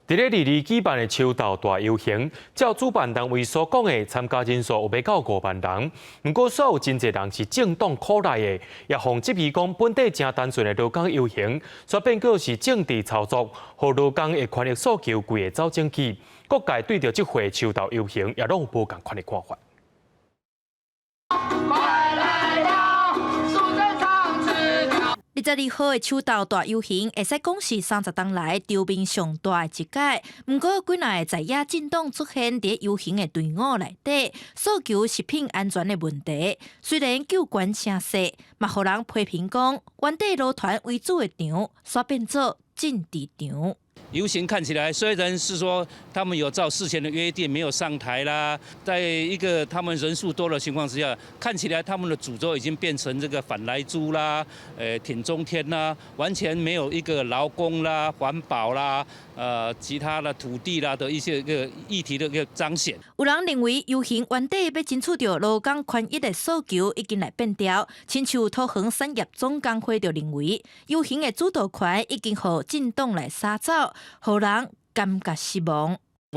伫咧22举办的秋斗大游行，照主办单位所讲的，参加人数有要到5万人。不过，所有真侪人是政党苦来的，也奉质疑讲本地真单纯的劳工游行，却变过是政治操作，和劳工的权益诉求规个走正去。各界对着这回秋斗游行，也拢有无共款的看法。 22号的秋斗大游行，会使讲是30年来场面上大的一届。不过，几若个在野政党出现伫游行的队伍内底，诉求食品安全的问题。虽然救援声势，嘛互人批评讲，原地劳团为主的场，煞变做政治场。 游行看起来虽然是说他们有照事前的约定没有上台啦，在一个他们人数多的情况之下，看起来他们的主轴已经变成这个反莱猪啦、挺中天啦，完全没有一个劳工啦、环保啦、其他的土地啦的一些个议题的一个彰显。有人认为游行原底要争取到劳工权益的诉求已经来变调，亲像土恒产业总工会就认为游行的主导权已经互政党来杀走。 互人感觉失望。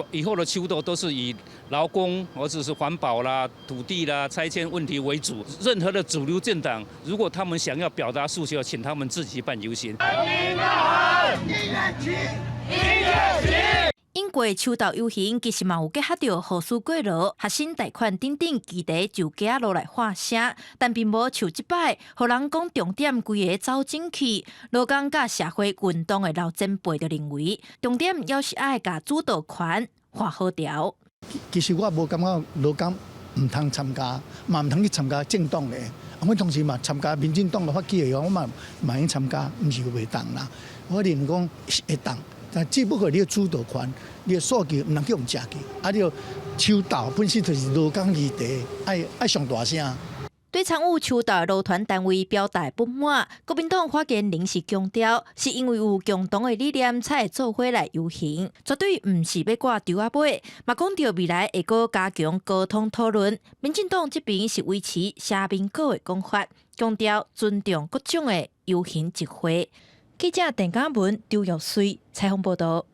以后的秋斗都是以劳工或者是环保啦、土地啦、拆迁问题为主。任何的主流政党，如果他们想要表达诉求，请他们自己办游行。英国秋斗游行其实嘛有结合到护士过劳、学生贷款等等议题，就加落来发声，但并无像即摆，互人讲重点规个走进去。劳工甲社会运动的老前辈就认为，重点要是爱甲主导权画好条。其实我无感觉劳工唔通参加，嘛唔通去参加政党的。我同时嘛参加民进党的发起的，我嘛去参加，唔是袂当啦。我认为讲会当。 但只不过你的主导权，你的诉求唔能去用食去，你秋斗本身就是劳工议题，爱上大声。对参与秋斗劳团单位表达不满，国民党发言人是强调，是因为有共同的理念才会做伙来游行，绝对唔是要挂丢啊尾。嘛讲到未来会搁加强沟通讨论，民进党这边是维持社民稿的讲法，强调尊重各种的游行集会。记者陈嘉文、周玉水采访报道。